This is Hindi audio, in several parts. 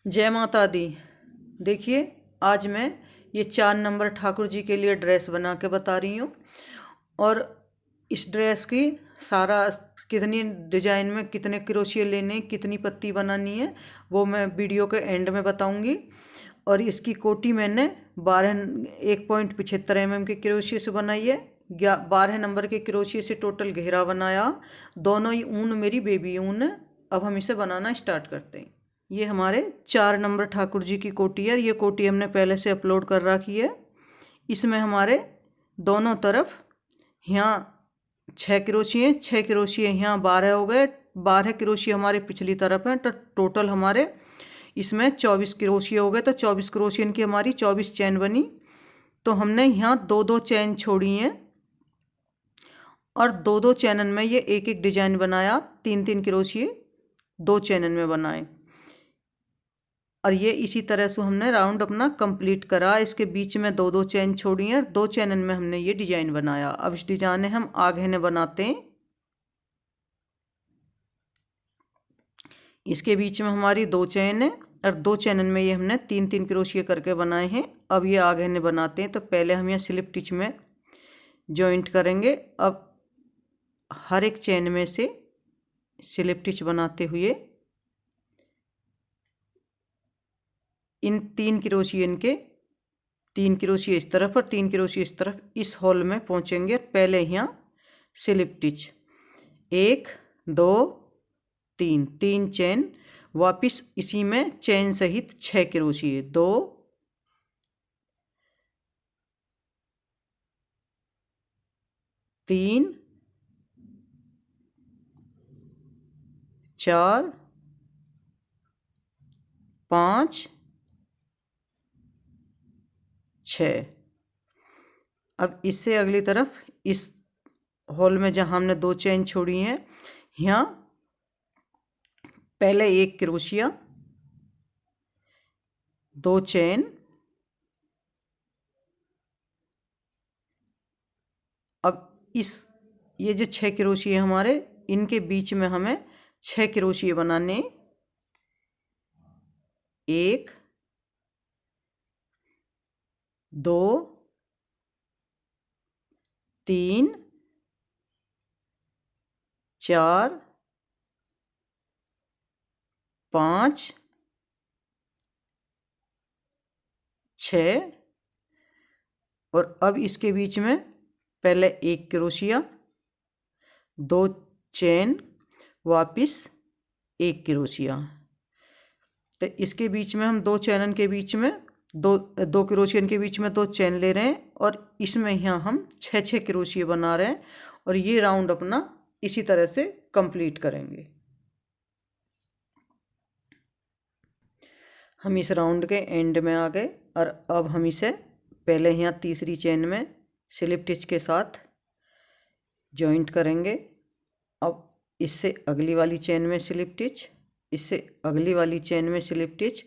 जय माता दी। देखिए, आज मैं ये 4 नंबर ठाकुर जी के लिए ड्रेस बना के बता रही हूँ। और इस ड्रेस की सारा कितनी डिजाइन में कितने क्रोशिया लेने, कितनी पत्ती बनानी है, वो मैं वीडियो के एंड में बताऊंगी। और इसकी कोटी मैंने 1.75 mm के क्रोशिया से बनाई है। 12 नंबर के क्रोशिया से टोटल घेरा बनाया। दोनों ही ऊन मेरी बेबी ऊन है। अब हम इसे बनाना स्टार्ट करते हैं। ये हमारे 4 नंबर ठाकुर जी की कोटी है। ये कोटी हमने पहले से अपलोड कर रखी है। इसमें हमारे दोनों तरफ यहाँ 6 क्रोशिये, 6 क्रोशिये यहाँ 12 हो गए। 12 क्रोशिये हमारे पिछली तरफ हैं, तो टोटल हमारे इसमें 24 क्रोशिये हो गए। तो 24 क्रोशियन की हमारी 24 चैन बनी। तो हमने यहाँ 2-2 चैन छोड़ी हैं और 2-2 चैनन में ये एक एक डिजाइन बनाया। 3-3 क्रोशिये 2 चैनन में बनाए और ये इसी तरह से हमने राउंड अपना कंप्लीट करा। इसके बीच में 2-2 चैन छोड़ी हैं, 2 चैनन में हमने ये डिजाइन बनाया। अब इस डिजाइन हम आगे ने बनाते हैं। इसके बीच में हमारी 2 चैन है और 2 चैनन में ये हमने 3-3 क्रोशिया करके बनाए हैं। अब ये आगे ने बनाते हैं। तो पहले हम यहाँ स्लिप टिच में जॉइंट करेंगे। अब हर एक चैन में से स्लिप टिच बनाते हुए इन 3 क्रोशियन के 3 क्रोशिया इस तरफ और 3 क्रोशिया इस तरफ इस होल में पहुंचेंगे। पहले यहाँ स्लिप टिच 1 2 3, 3 चैन, वापिस इसी में चैन सहित 6 क्रोशिये 2 3 4 5 6। अब इससे अगली तरफ इस होल में जहां हमने 2 चैन छोड़ी हैं, यहाँ पहले 1 क्रोशिया 2 चैन। अब ये जो 6 क्रोशिये हमारे, इनके बीच में हमें 6 क्रोशिये बनाने। 1 2 3 4 5 6। और अब इसके बीच में पहले 1 क्रोशिया 2 चैन, वापिस 1 क्रोशिया। तो इसके बीच में हम 2 चैनन के बीच में दो क्रोशियन के बीच में 2 चैन ले रहे हैं और इसमें यहाँ हम 6-6 क्रोशिया बना रहे हैं। और ये राउंड अपना इसी तरह से कंप्लीट करेंगे। हम इस राउंड के एंड में आ गए और अब हम इसे पहले यहाँ तीसरी चैन में स्लिप टिच के साथ जॉइंट करेंगे। अब इससे अगली वाली चैन में स्लिप टिच, इससे अगली वाली चैन में स्लिप टिच।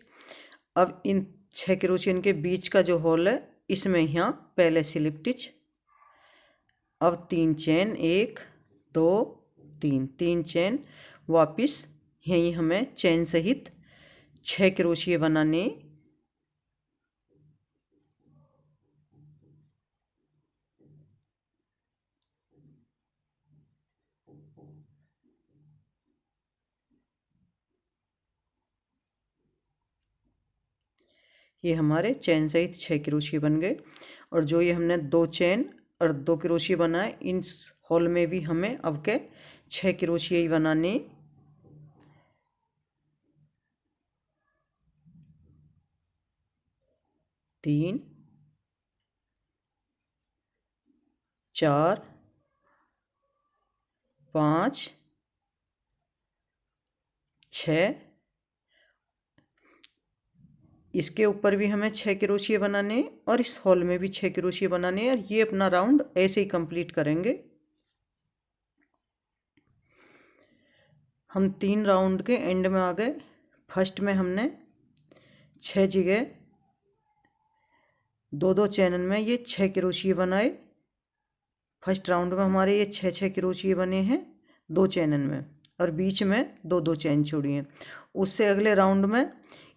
अब इन 6 क्रोशियन के बीच का जो होल है, इसमें यहाँ पहले स्लिप टिच। अब 3 चैन 1 2 3, 3 चैन, वापिस यहीं हमें चैन सहित 6 क्रोशिये बनाने। ये हमारे चैन सहित 6 क्रोशिये बन गए। और जो ये हमने 2 चैन और 2 क्रोशिये बनाए, इन होल में भी हमें अब के 6 क्रोशिये ही बनाने। 3 4 5 6। इसके ऊपर भी हमें 6 क्रोशिये बनाने और इस होल में भी 6 क्रोशिये बनाने। और ये अपना राउंड ऐसे ही कंप्लीट करेंगे। हम 3 राउंड के एंड में आ गए। फर्स्ट में हमने 6 जगह 2-2 चैनल में ये 6 क्रोशिये बनाए। फर्स्ट राउंड में हमारे ये 6-6 क्रोशिये बने हैं 2 चैनल में और बीच में 2-2 चैन छोड़ी हैं। उससे अगले राउंड में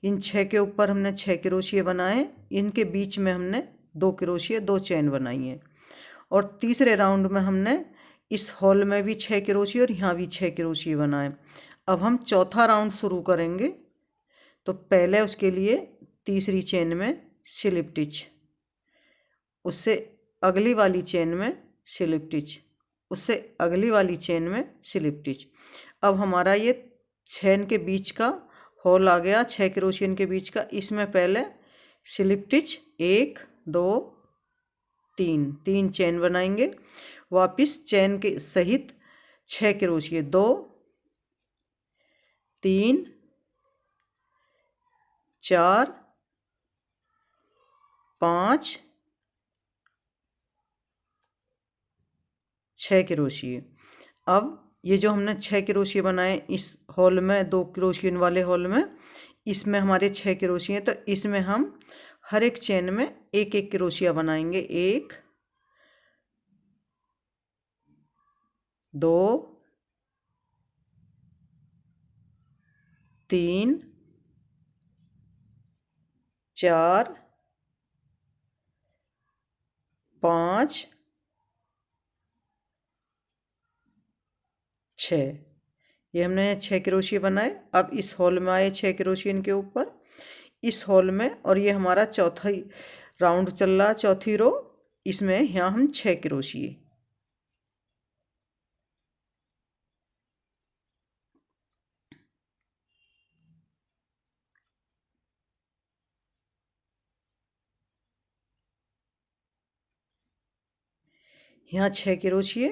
इन 6 के ऊपर हमने 6 क्रोशिये बनाए, इनके बीच में हमने 2 क्रोशिये 2 चेन बनाई है। और तीसरे राउंड में हमने इस हॉल में भी 6 क्रोशिये और यहाँ भी 6 क्रोशिये बनाए। अब हम चौथा राउंड शुरू करेंगे। तो पहले उसके लिए तीसरी चेन में स्लिप स्टिच, उससे अगली वाली चेन में स्लिप स्टिच, उससे अगली वाली चेन में स्लिप स्टिच। अब हमारा ये 6 के बीच का होल आ गया, 6 क्रोशियन के बीच का। इसमें पहले स्लिप स्टिच 1 2 3, 3 चेन बनाएंगे। वापस चेन के सहित 6 क्रोशिये 2 3 4 5 6 क्रोशिये। अब ये जो हमने 6 क्रोशिये बनाए इस हॉल में, 2 क्रोशियन वाले हॉल में, इसमें हमारे 6 क्रोशिये हैं। तो इसमें हम हर एक चेन में एक एक क्रोशिया बनाएंगे। 1 2 3 4 5 6। ये हमने 6 क्रोशिये बनाए। अब इस हॉल में आए 6 क्रोशियन के ऊपर, इस हॉल में, और ये हमारा चौथा राउंड चल रहा, चौथी रो। इसमें यहाँ हम 6 क्रोशिये, यहाँ 6 क्रोशिये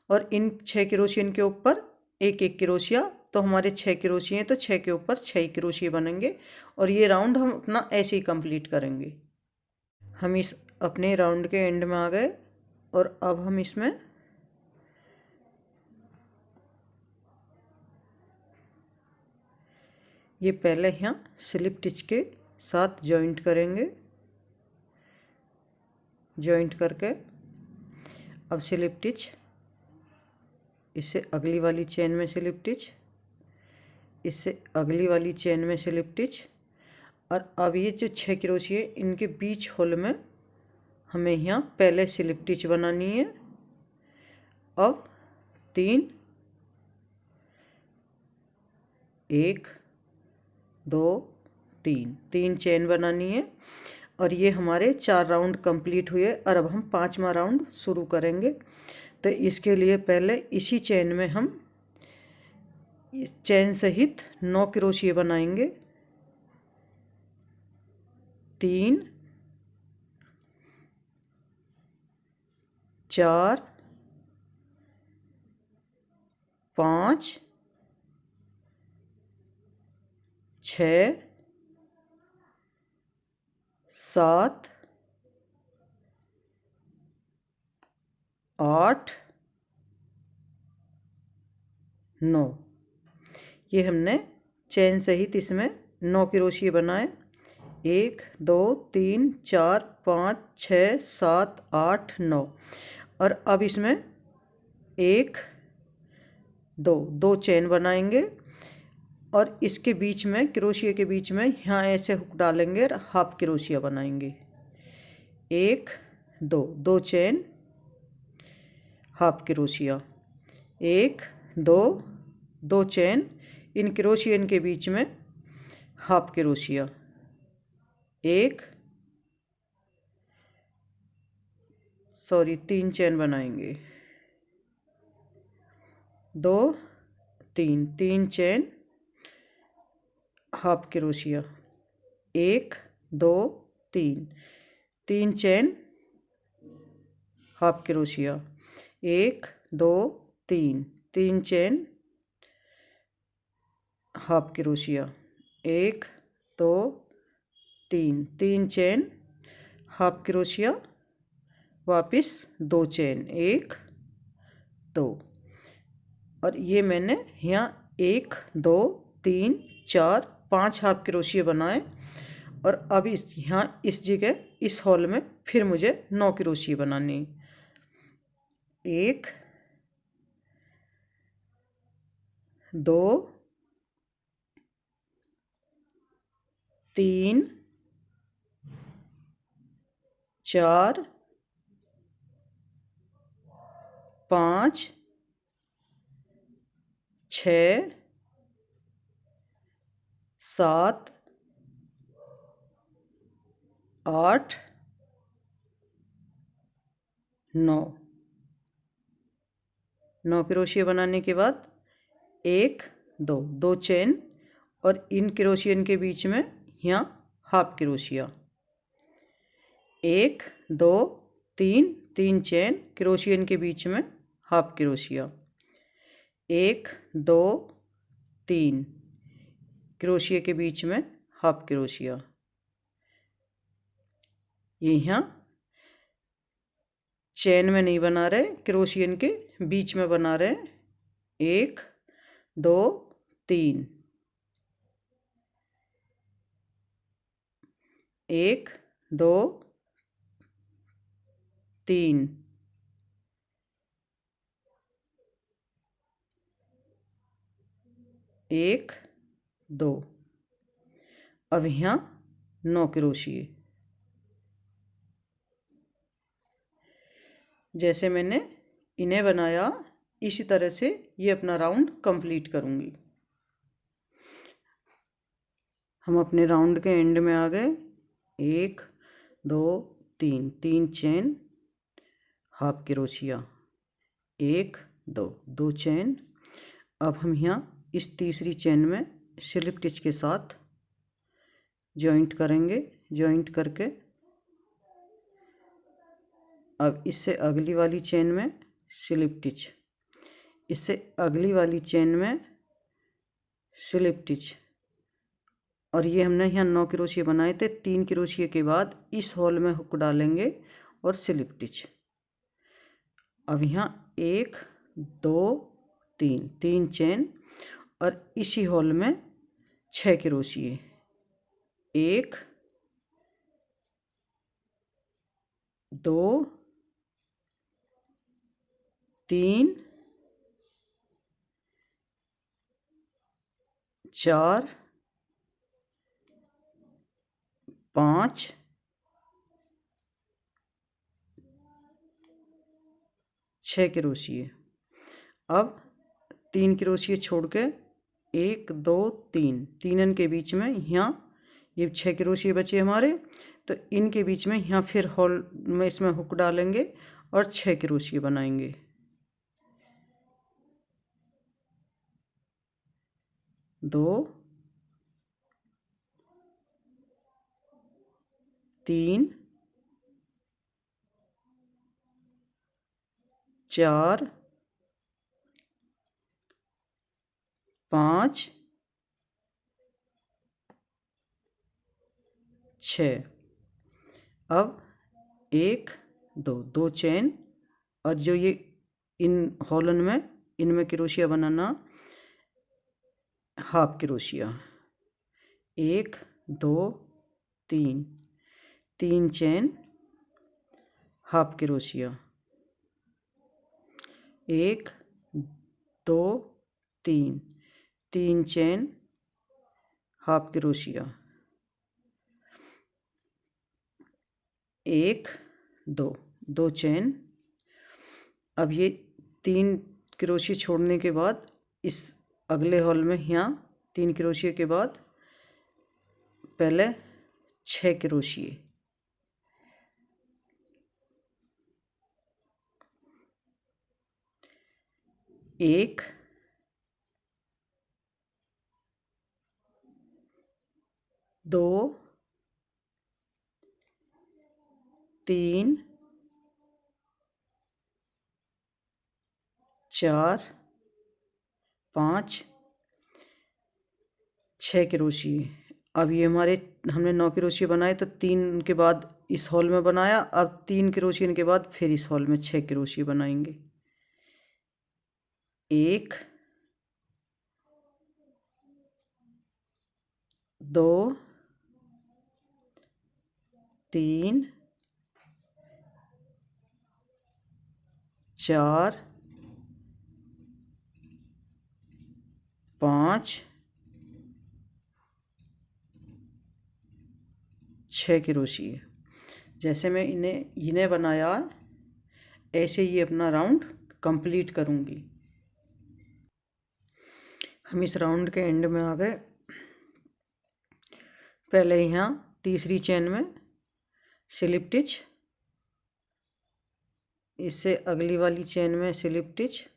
और इन 6 क्रोशियन के ऊपर एक एक क्रोशिया। तो हमारे 6 क्रोशिये हैं, तो 6 के ऊपर 6 क्रोशिये बनेंगे। और ये राउंड हम अपना ऐसे ही कंप्लीट करेंगे। हम इस अपने राउंड के एंड में आ गए और अब हम इसमें ये पहले यहाँ स्लिप स्टिच के साथ जॉइंट करेंगे। जॉइंट करके अब स्लिप स्टिच, इससे अगली वाली चेन में स्लिप स्टिच, इससे अगली वाली चेन में स्लिप स्टिच। और अब ये जो 6 क्रोशिये इनके बीच होल में हमें यहाँ पहले स्लिप स्टिच बनानी है। अब 3 1 2 3, 3 चेन बनानी है। और ये हमारे 4 राउंड कंप्लीट हुए और अब हम 5वां राउंड शुरू करेंगे। तो इसके लिए पहले इसी चेन में हम इस चेन सहित 9 क्रोशिये बनाएंगे। 3 4 5 6 7 8 9। ये हमने चेन सहित इसमें 9 क्रोशिये बनाए। 1 2 3 4 5 6 7 8 9। और अब इसमें 1 2 चेन बनाएंगे और इसके बीच में, क्रोशिये के बीच में यहाँ ऐसे हुक डालेंगे और हाफ क्रोशिया बनाएंगे। 1 2 चेन, हाफ क्रोशिया, 1 2 चेन, इन क्रोशियन के बीच में हाफ क्रोशिया, 3 चेन बनाएंगे। 2 3 chain, half crochet, 1 2 3 chain, half crochet, 1 2 3 chain, half crochet, 1 2 3 chain, half crochet, वापस 2 चेन, 1 2। और ये मैंने यहाँ 1 2 3 4 5 हाफ क्रोशिये बनाए। और अब यहाँ इस जगह, इस हॉल में फिर मुझे 9 क्रोशिये बनाने। 1 2 3 4 5 6 7 8 9 क्रोशिया बनाने के बाद 1 2 चेन और इन क्रोशियन के बीच में यहाँ हाफ क्रोशिया, 1 2 3 चेन क्रोशियन के बीच में हाफ क्रोशिया, 1 2 3 क्रोशिया के बीच में हाफ क्रोशिया। ये यहाँ चेन में नहीं बना रहे, क्रोशियन के बीच में बना रहे। 1 2 3 1 2 3 1 2। अब यहाँ 9 क्रोशिये। जैसे मैंने इन्हें बनाया इसी तरह से ये अपना राउंड कंप्लीट करूँगी। हम अपने राउंड के एंड में आ गए। 1 2 3 चेन हाफ क्रोशिया, 1 2 चेन। अब हम यहाँ इस तीसरी चेन में स्लिप स्टिच के साथ जॉइंट करेंगे। जॉइंट करके अब इससे अगली वाली चेन में स्लिप स्टिच, इससे अगली वाली चेन में स्लिप स्टिच। और ये हमने यहाँ 9 क्रोशिये बनाए थे। 3 क्रोशिये के बाद इस होल में हुक डालेंगे और स्लिप स्टिच। अब यहाँ 1 2 3 चेन और इसी होल में 6 क्रोशिये, 1 2 3 4 5 6 क्रोशिये। अब 3 क्रोशिये छोड़ के 1 2 3 के बीच में यहाँ ये 6 क्रोशिये बचे हमारे, तो इनके बीच में यहाँ फिर होल में इसमें हुक डालेंगे और 6 क्रोशिये बनाएंगे। 2 3 4 5 6। अब 1 2 चेन और जो ये इन हॉलन में इनमें क्रोशिया बनाना half crochet, 1 2 3 chain half crochet, 1 2 3 chain half crochet, 1 2 chain. अब ये 3 क्रोशिये छोड़ने के बाद इस अगले हॉल में यहाँ 3 क्रोशिये के बाद पहले 6 क्रोशिये, 1 2 3 4 5 6 क्रोशिये। अब ये हमारे हमने 9 क्रोशिये बनाए, तो 3 के बाद इस हॉल में बनाया। अब 3 क्रोशिये के बाद फिर इस हॉल में 6 क्रोशिये बनाएंगे। 1 2 3 4 5 6 क्रोशिये। जैसे मैं इन्हें बनाया ऐसे ही अपना राउंड कंप्लीट करूँगी। हम इस राउंड के एंड में आ गए। पहले यहाँ तीसरी चेन में स्लिप स्टिच, इससे अगली वाली चेन में स्लिप स्टिच,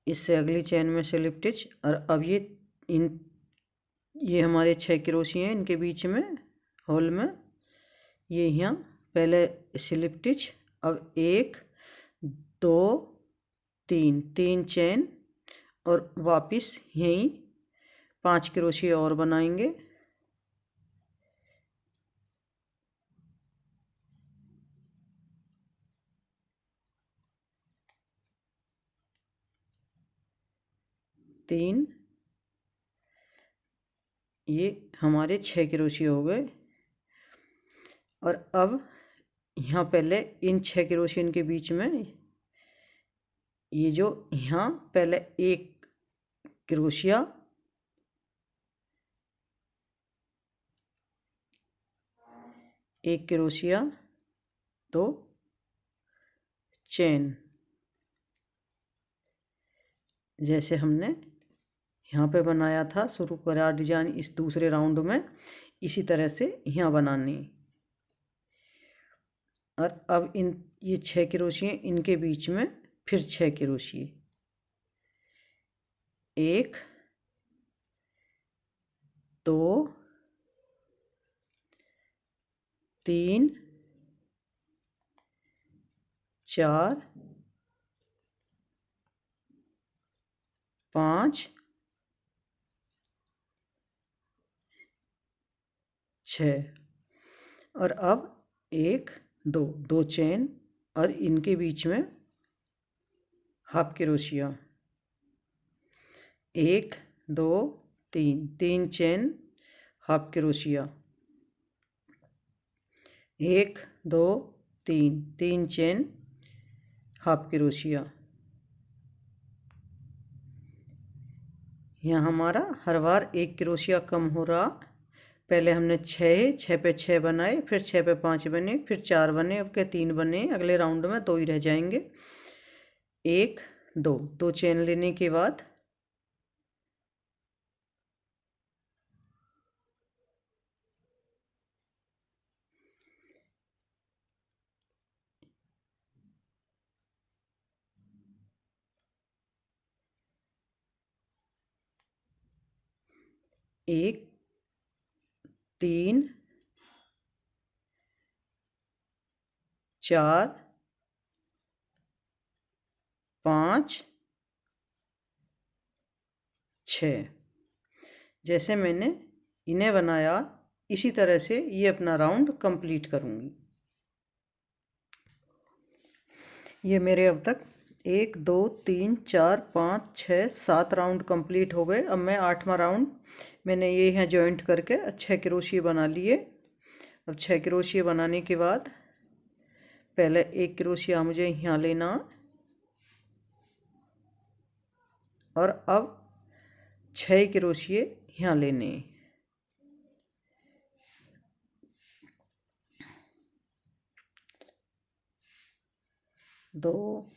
इससे अगली चेन में स्लिप स्टिच। और अब ये हमारे 6 क्रोशिये हैं, इनके बीच में होल में ये यहाँ पहले स्लिप स्टिच। अब 1 2 3 चेन और वापस यहीं 5 क्रोशिये और बनाएंगे। तीन, ये हमारे 6 क्रोशिये हो गए। और अब यहाँ पहले इन 6 क्रोशिये के बीच में ये जो यहाँ पहले एक क्रोशिया, एक क्रोशिया, तो चेन, जैसे हमने यहाँ पे बनाया था शुरू करा डिजाइन इस दूसरे राउंड में, इसी तरह से यहाँ बनानी। और अब ये 6 क्रोशिये, इनके बीच में फिर 6 क्रोशिये, 1 2 3 4 5 6। और अब 1 2 चेन और इनके बीच में half crochet, 1 2 3 chain, half crochet, 1 2 3 chain, half crochet. यहाँ हमारा हर बार 1 क्रोशिया कम हो रहा। पहले हमने 6 पे 6 बनाए, फिर 6 पे 5 बने, फिर 4 बने, अब के 3 बने। अगले राउंड में 2 ही रह जाएंगे। 1 2 चेन लेने के बाद एक 3 4 5 6। जैसे मैंने इन्हें बनाया इसी तरह से ये अपना राउंड कंप्लीट करूँगी। ये मेरे अब तक 1 2 3 4 5 6 7 राउंड कंप्लीट हो गए। अब मैं 8वां राउंड मैंने ये यहाँ जॉइंट करके 6 क्रोशिये बना लिए। अब 6 क्रोशिये बनाने के बाद पहले 1 क्रोशिया मुझे यहाँ लेना और अब 6 क्रोशिये यहाँ लेने। दो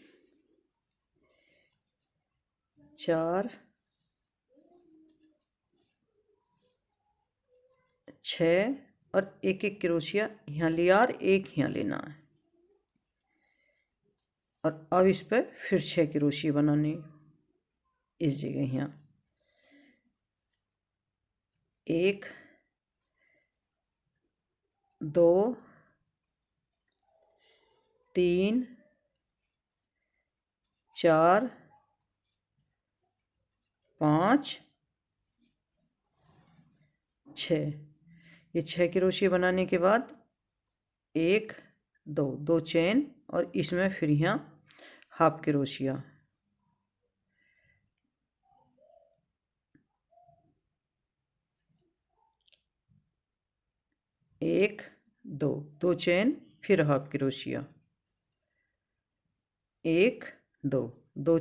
4 6 और एक क्रोशिया यहाँ लिया और एक यहाँ लेना है। और अब इस पर फिर 6 क्रोशिये बनाने इस जगह यहाँ। 1 2 3 4 5 6। ये 6 क्रोशिये बनाने के बाद 1 2 चेन और इसमें फिर यहाँ हाफ क्रोशिया, 1 2 चेन फिर हाफ क्रोशिया, एक, दो, दो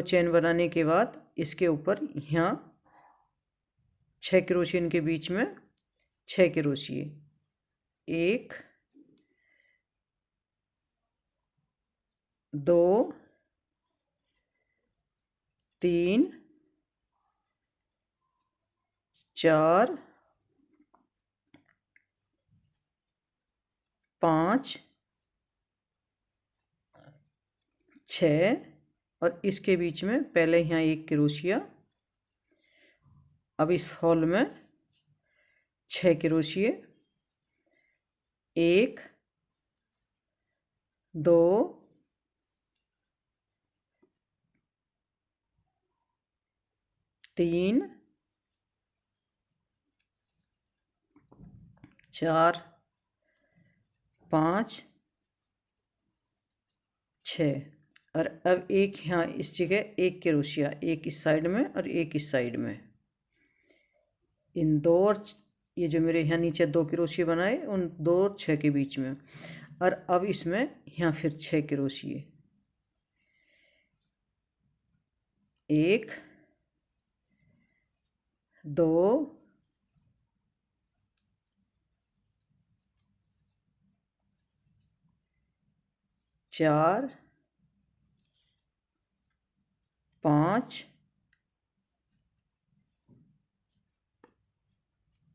चेन बनाने के बाद इसके ऊपर यहाँ 6 क्रोशिया इनके बीच में 6 क्रोशिया, एक, दो, तीन, चार, पाँच, छः और इसके बीच में पहले यहाँ एक क्रोशिया। अब इस हॉल में 6 क्रोशिया, एक, दो, तीन, चार, पाँच, छः और अब एक यहाँ इस जगह एक क्रोशिया, एक इस साइड में और एक इस साइड में। इन दो और ये जो मेरे यहाँ नीचे 2 क्रोशिया बनाए उन 2 और 6 के बीच में। और अब इसमें यहाँ फिर 6 क्रोशिया, एक, दो, चार, पाँच,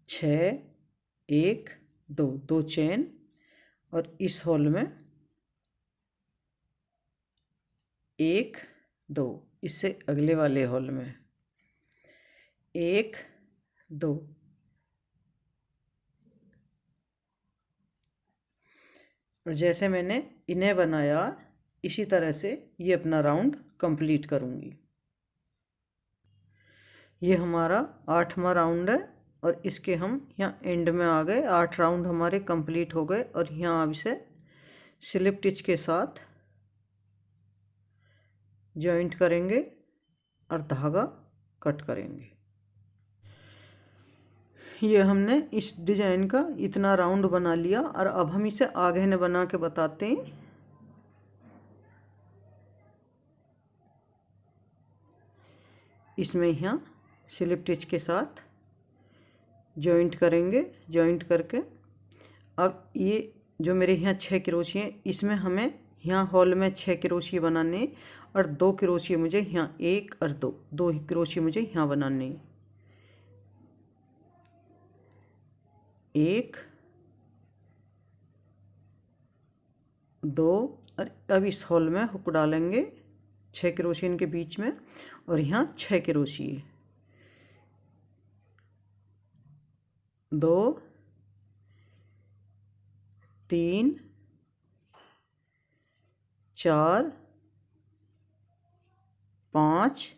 छः, एक, दो चेन और इस हॉल में एक, दो, इससे अगले वाले हॉल में एक, दो। और जैसे मैंने इन्हें बनाया इसी तरह से ये अपना राउंड कंप्लीट करूँगी। ये हमारा 8वां राउंड है और इसके हम यहाँ एंड में आ गए। 8 राउंड हमारे कंप्लीट हो गए और यहाँ अब इसे स्लिप स्टिच के साथ जॉइंट करेंगे और धागा कट करेंगे। ये हमने इस डिजाइन का इतना राउंड बना लिया और अब हम इसे आगे ने बना के बताते हैं। इसमें यहाँ स्लिप स्टिच के साथ जॉइंट करेंगे। जॉइंट करके अब ये जो मेरे यहाँ 6 क्रोशिया हैं इसमें हमें यहाँ हॉल में 6 क्रोशिया बनाने और 2 क्रोशिया मुझे यहाँ एक और दो क्रोशिया मुझे यहाँ बनाने। एक, दो और अब इस हॉल में हुक डालेंगे 6 क्रोशिया के बीच में और यहाँ 6 क्रोशिया, दो, तीन, चार, पाँच,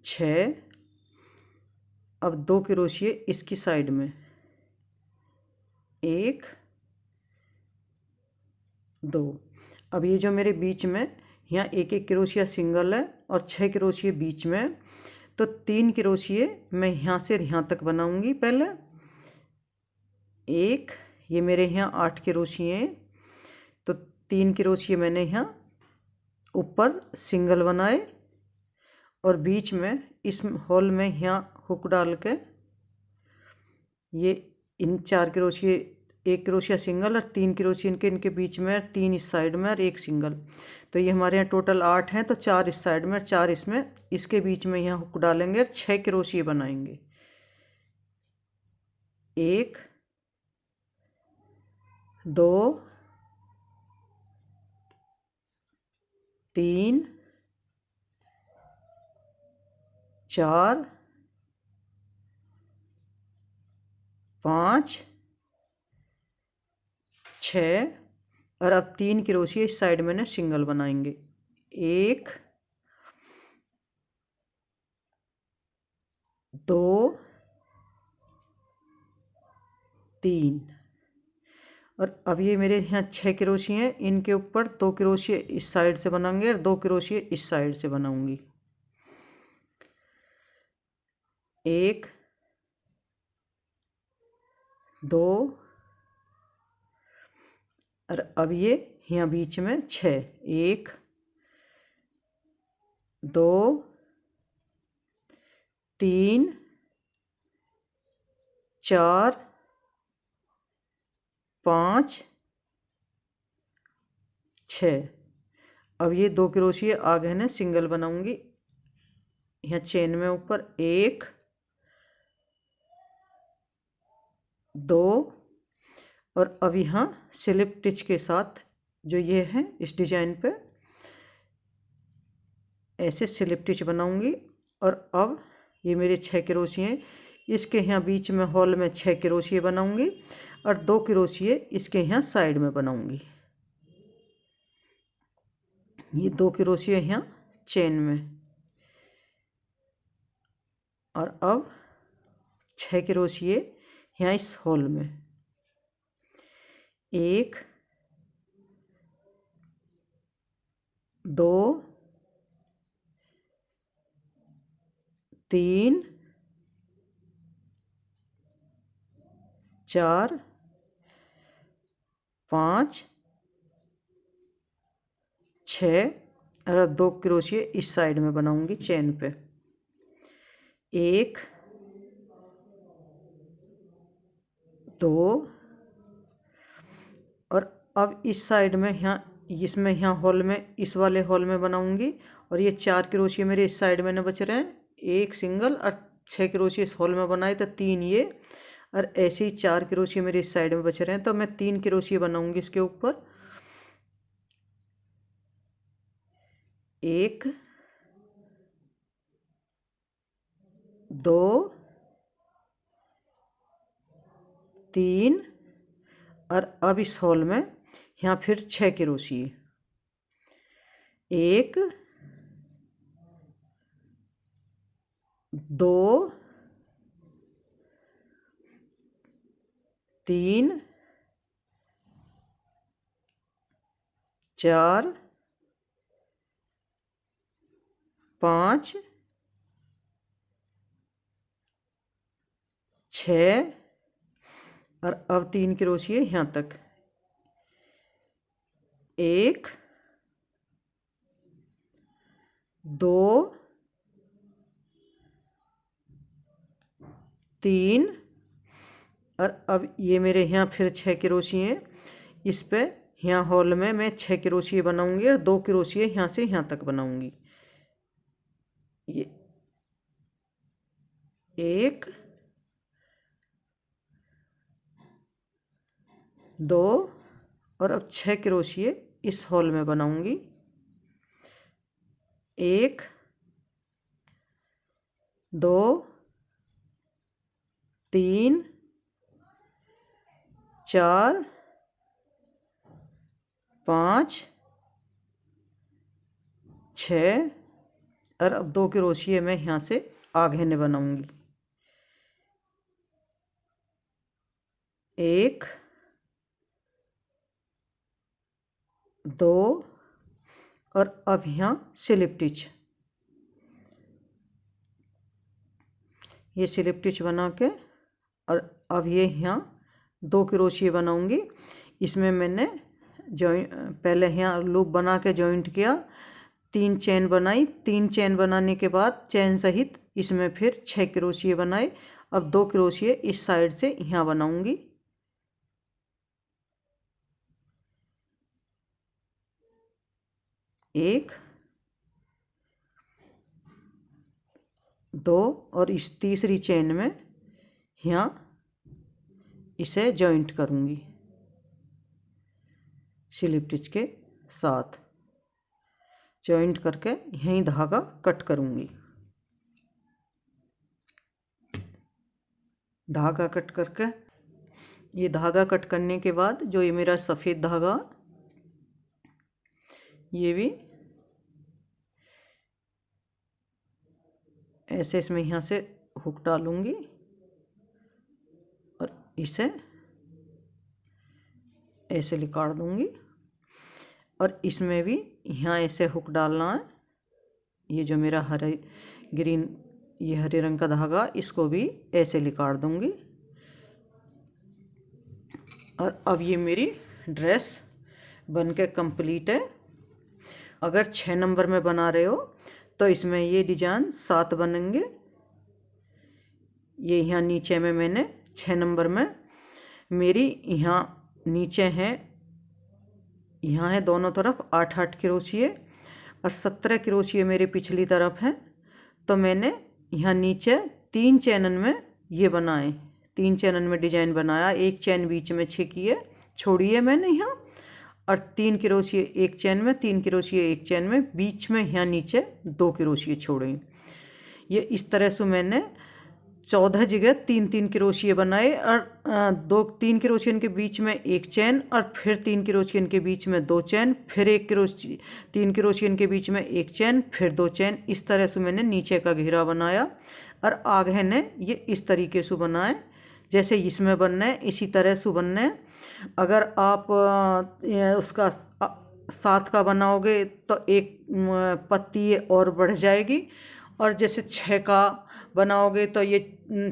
छः। अब 2 क्रोशिया इसकी साइड में, एक, दो। अब ये जो मेरे बीच में यहाँ एक एक क्रोशिया सिंगल है और 6 क्रोशिया बीच में, तो 3 क्रोशिया मैं यहाँ से यहाँ तक बनाऊंगी। पहले एक, ये मेरे यहाँ 8 क्रोशिया हैं तो 3 क्रोशिया मैंने यहाँ ऊपर सिंगल बनाए और बीच में इस हॉल में यहाँ हुक डाल के ये इन 4 क्रोशिया, एक क्रोशिया सिंगल और 3 क्रोशिया इनके बीच में, 3 इस साइड में और एक सिंगल। तो ये हमारे यहाँ टोटल 8 हैं तो 4 इस साइड में और 4 इसमें, इसके बीच में यहाँ हुक डालेंगे और 6 क्रोशिया बनाएंगे। एक, दो, तीन, चार, पाँच, छः और अब 3 क्रोशिया इस साइड मैंने सिंगल बनाएंगे। एक, दो, तीन और अब ये मेरे यहाँ 6 क्रोशिया हैं, इनके ऊपर 2 क्रोशिया इस साइड से बनाएंगे और 2 क्रोशिया इस साइड से बनाऊंगी। एक, दो, और अब ये यहाँ बीच में 6, 1 2 3 4 5 6। अब ये 2 क्रोशिये आगे है सिंगल बनाऊंगी यहाँ चेन में ऊपर 1 2 और अब यहाँ स्लिप स्टिच के साथ जो ये है इस डिजाइन पे ऐसे स्लिप स्टिच बनाऊंगी। और अब ये मेरे 6 क्रोशिये हैं, इसके यहाँ बीच में हॉल में 6 क्रोशिये बनाऊंगी और 2 क्रोशिये इसके यहाँ साइड में बनाऊंगी। ये 2 क्रोशिये यहाँ चेन में और अब 6 क्रोशिये यहाँ इस हॉल में 1 2 3 4 5 6 और 2 क्रोशिये इस साइड में बनाऊंगी चेन पे 1 2 और अब इस साइड में यहाँ इसमें यहाँ हॉल में इस वाले हॉल में बनाऊंगी और ये 4 क्रोशिये मेरे इस साइड में न बच रहे हैं, 1 सिंगल और 6 क्रोशिये इस हॉल में बनाए तो 3 ये और ऐसे ही 4 क्रोशिये मेरे इस साइड में बच रहे हैं, तो मैं 3 क्रोशिये बनाऊंगी इसके ऊपर 1 2 3 और अब इस हॉल में यहाँ फिर 6 क्रोशिये 1 2 3 4 5 6 और अब 3 क्रोशिये यहाँ तक 1 2 3 और अब ये मेरे यहाँ फिर 6 क्रोशिये हैं, इस पे यहाँ हॉल में मैं 6 क्रोशिये बनाऊंगी और 2 क्रोशिये यहाँ से यहाँ तक बनाऊंगी। ये 1 2 और अब 6 क्रोशिये इस हॉल में बनाऊंगी 1 2 3 4 5 6 और अब 2 क्रोशिये मैं यहाँ से आगे ने बनाऊंगी 1 2 और अब यहाँ स्लिप स्टिच, ये स्लिप स्टिच बना के और अब ये यहाँ 2 क्रोशिये बनाऊंगी। इसमें मैंने पहले यहाँ लूप बना के जॉइंट किया, 3 चेन बनाई, 3 चेन बनाने के बाद चेन सहित इसमें फिर 6 क्रोशिये बनाए। अब 2 क्रोशिये इस साइड से यहाँ बनाऊंगी 1 2 और इस तीसरी चेन में यहाँ इसे जॉइंट करूंगी स्लिप स्टिच के साथ, जॉइंट करके यहीं धागा कट करूंगी। धागा कट करके ये धागा कट करने के बाद जो ये मेरा सफ़ेद धागा ये भी ऐसे इसमें यहाँ से हुक डालूंगी और इसे ऐसे निकाल दूंगी और इसमें भी यहाँ ऐसे हुक डालना है। ये जो मेरा हरे ग्रीन ये हरे रंग का धागा इसको भी ऐसे निकाल दूंगी और अब ये मेरी ड्रेस बन के कंप्लीट है। अगर 6 नंबर में बना रहे हो तो इसमें ये डिजाइन 7 बनेंगे। ये यहाँ नीचे में मैंने 6 नंबर में मेरी यहाँ नीचे है, यहाँ है दोनों तरफ 8-8 क्रोशिये और 17 क्रोशिये मेरी पिछली तरफ है। तो मैंने यहाँ नीचे 3 चैनन में ये बनाए, 3 चैनन में डिजाइन बनाया। एक चैन बीच में 6 किए छोड़िए मैंने यहाँ, और 3 क्रोशिये एक चैन में, 3 क्रोशिये एक चैन में, बीच में यहाँ नीचे 2 क्रोशिये छोड़े। ये इस तरह से मैंने 14 जगह 3-3 क्रोशिये बनाए और 2-3 क्रोशियन के बीच में एक चैन और फिर 3 क्रोशियन के बीच में 2 चैन, फिर 3 क्रोशियन के बीच में एक चैन, फिर 2 चैन। इस तरह से मैंने नीचे का घेरा बनाया और आगे ने ये इस तरीके से बनाए जैसे इसमें बनना है, इसी तरह से बनना है। अगर आप उसका 7 का बनाओगे तो एक पत्ती ये और बढ़ जाएगी, और जैसे 6 का बनाओगे तो ये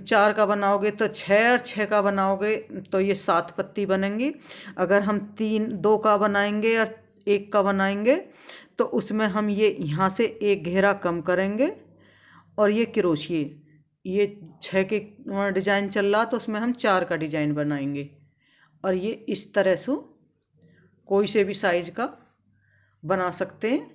4 का बनाओगे तो 6, और 6 का बनाओगे तो ये 7 पत्ती बनेंगी। अगर हम 2 का बनाएंगे और 1 का बनाएंगे तो उसमें हम ये यहाँ से एक घेरा कम करेंगे, और ये क्रोशिये ये 6 के डिजाइन चल रहा तो उसमें हम 4 का डिजाइन बनाएंगे। और ये इस तरह से कोई से भी साइज का बना सकते हैं।